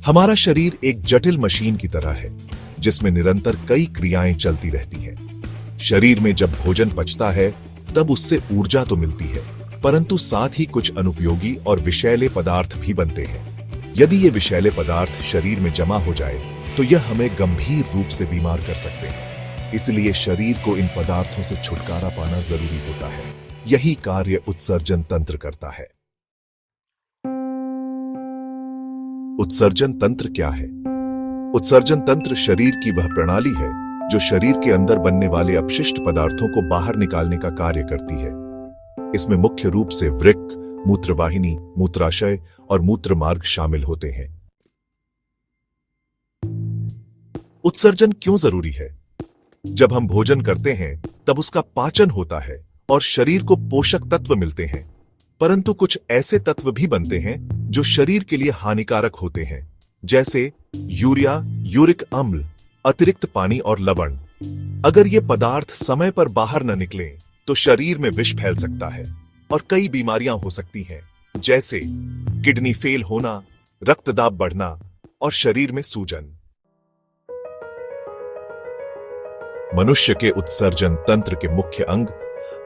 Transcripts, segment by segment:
हमारा शरीर एक जटिल मशीन की तरह है जिसमें निरंतर कई क्रियाएं चलती रहती हैं। शरीर में जब भोजन पचता है तब उससे ऊर्जा तो मिलती है, परंतु साथ ही कुछ अनुपयोगी और विषैले पदार्थ भी बनते हैं। यदि ये विषैले पदार्थ शरीर में जमा हो जाए तो यह हमें गंभीर रूप से बीमार कर सकते हैं। इसलिए शरीर को इन पदार्थों से छुटकारा पाना जरूरी होता है। यही कार्य उत्सर्जन तंत्र करता है। उत्सर्जन तंत्र क्या है? उत्सर्जन तंत्र शरीर की वह प्रणाली है जो शरीर के अंदर बनने वाले अपशिष्ट पदार्थों को बाहर निकालने का कार्य करती है। इसमें मुख्य रूप से वृक्क, मूत्रवाहिनी, मूत्राशय और मूत्र मार्ग शामिल होते हैं। उत्सर्जन क्यों जरूरी है? जब हम भोजन करते हैं तब उसका पाचन होता है और शरीर को पोषक तत्व मिलते हैं, परंतु कुछ ऐसे तत्व भी बनते हैं जो शरीर के लिए हानिकारक होते हैं, जैसे यूरिया, यूरिक अम्ल, अतिरिक्त पानी और लवण। अगर ये पदार्थ समय पर बाहर न निकलें तो शरीर में विष फैल सकता है और कई बीमारियां हो सकती हैं, जैसे किडनी फेल होना, रक्तदाब बढ़ना और शरीर में सूजन। मनुष्य के उत्सर्जन तंत्र के मुख्य अंग।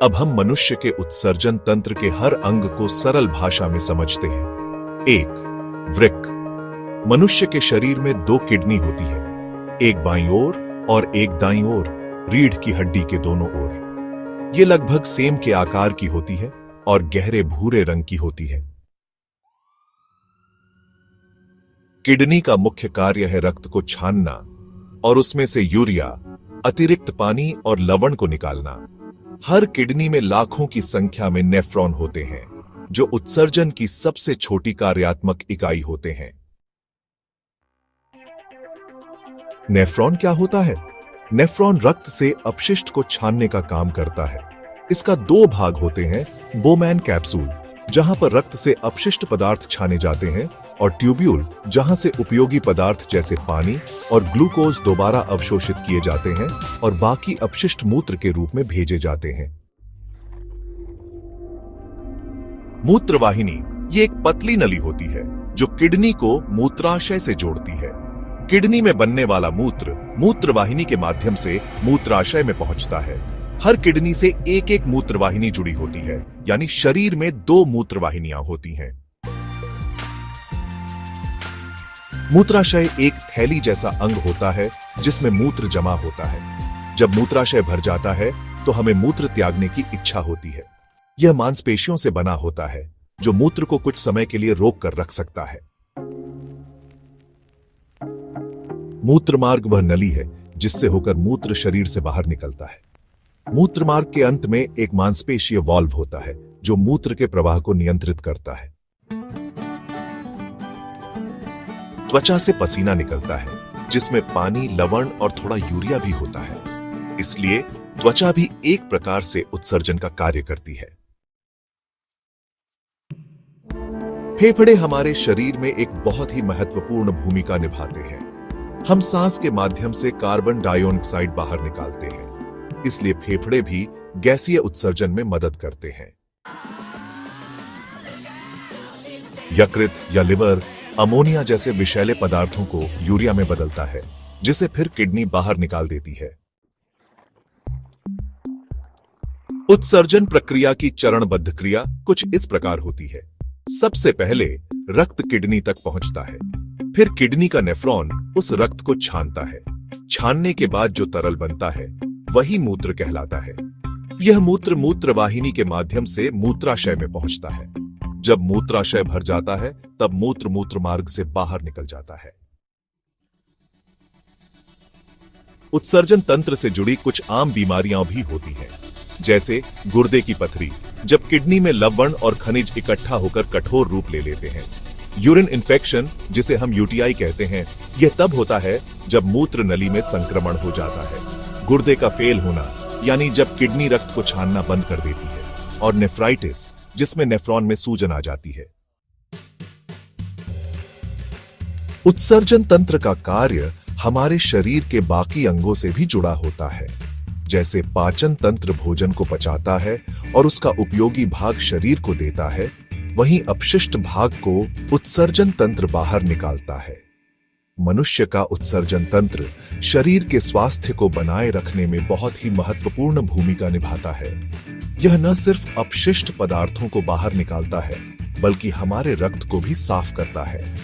अब हम मनुष्य के उत्सर्जन तंत्र के हर अंग को सरल भाषा में समझते हैं। 1. वृक्क। मनुष्य के शरीर में 2 किडनी होती है, एक बाईं ओर और एक दाईं ओर, रीढ़ की हड्डी के दोनों ओर। ये लगभग सेम के आकार की होती है और गहरे भूरे रंग की होती है। किडनी का मुख्य कार्य है रक्त को छानना और उसमें से यूरिया, अतिरिक्त पानी और लवण को निकालना। हर किडनी में लाखों की संख्या में नेफ्रॉन होते हैं जो उत्सर्जन की सबसे छोटी कार्यात्मक इकाई होते हैं। नेफ्रॉन क्या होता है? नेफ्रॉन रक्त से अपशिष्ट को छानने का काम करता है। इसका 2 भाग होते हैं, बोमैन कैप्सूल जहां पर रक्त से अपशिष्ट पदार्थ छाने जाते हैं और ट्यूब्यूल जहां से उपयोगी पदार्थ जैसे पानी और ग्लूकोज दोबारा अवशोषित किए जाते हैं और बाकी अपशिष्ट मूत्र के रूप में भेजे जाते हैं। मूत्रवाहिनी ये एक पतली नली होती है जो किडनी को मूत्राशय से जोड़ती है। किडनी में बनने वाला मूत्र मूत्रवाहिनी के माध्यम से मूत्राशय में पहुंचता है। हर किडनी से एक एक मूत्रवाहिनी जुड़ी होती है, यानी शरीर में 2 मूत्रवाहिनियां होती हैं। मूत्राशय एक थैली जैसा अंग होता है जिसमें मूत्र जमा होता है। जब मूत्राशय भर जाता है तो हमें मूत्र त्यागने की इच्छा होती है। यह मांसपेशियों से बना होता है जो मूत्र को कुछ समय के लिए रोक कर रख सकता है। मूत्र मार्ग वह नली है जिससे होकर मूत्र शरीर से बाहर निकलता है। मूत्र मार्ग के अंत में एक मांसपेशीय वाल्व होता है जो मूत्र के प्रवाह को नियंत्रित करता है। त्वचा से पसीना निकलता है जिसमें पानी, लवण और थोड़ा यूरिया भी होता है। इसलिए त्वचा भी एक प्रकार से उत्सर्जन का कार्य करती है। फेफड़े हमारे शरीर में एक बहुत ही महत्वपूर्ण भूमिका निभाते हैं। हम सांस के माध्यम से कार्बन डाइऑक्साइड बाहर निकालते हैं, इसलिए फेफड़े भी गैसीय उत्सर्जन में मदद करते हैं। यकृत या लिवर अमोनिया जैसे विषैले पदार्थों को यूरिया में बदलता है, जिसे फिर किडनी बाहर निकाल देती है। उत्सर्जन प्रक्रिया की चरणबद्ध क्रिया कुछ इस प्रकार होती है। सबसे पहले रक्त किडनी तक पहुंचता है, फिर किडनी का नेफ्रॉन उस रक्त को छानता है। छानने के बाद जो तरल बनता है वही मूत्र कहलाता है। यह मूत्र मूत्रवाहिनी के माध्यम से मूत्राशय में पहुंचता है। जब मूत्राशय भर जाता है तब मूत्र मूत्र मार्ग से बाहर निकल जाता है। उत्सर्जन तंत्र से जुड़ी कुछ आम बीमारियां भी होती हैं, जैसे गुर्दे की पथरी, जब किडनी में लवण और खनिज इकट्ठा होकर कठोर रूप ले लेते हैं। यूरिन इन्फेक्शन, जिसे हम यूटीआई कहते हैं, यह तब होता है जब मूत्र नली में संक्रमण हो जाता है। गुर्दे का फेल होना, यानी जब किडनी रक्त को छानना बंद कर देती है। और नेफ्राइटिस, जिसमें नेफ्रॉन में सूजन आ जाती है। उत्सर्जन तंत्र का कार्य हमारे शरीर के बाकी अंगों से भी जुड़ा होता है। जैसे पाचन तंत्र भोजन को पचाता है और उसका उपयोगी भाग शरीर को देता है, वहीं अपशिष्ट भाग को उत्सर्जन तंत्र बाहर निकालता है। मनुष्य का उत्सर्जन तंत्र शरीर के स्वास्थ्य को बनाए रखने में बहुत ही महत्वपूर्ण भूमिका निभाता है। यह न सिर्फ अपशिष्ट पदार्थों को बाहर निकालता है, बल्कि हमारे रक्त को भी साफ करता है।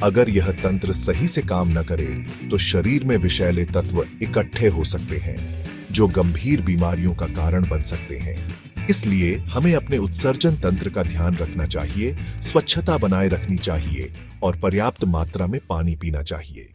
अगर यह तंत्र सही से काम न करे, तो शरीर में विषैले तत्व इकट्ठे हो सकते हैं, जो गंभीर बीमारियों का कारण बन सकते हैं। इसलिए हमें अपने उत्सर्जन तंत्र का ध्यान रखना चाहिए, स्वच्छता बनाए रखनी चाहिए और पर्याप्त मात्रा में पानी पीना चाहिए।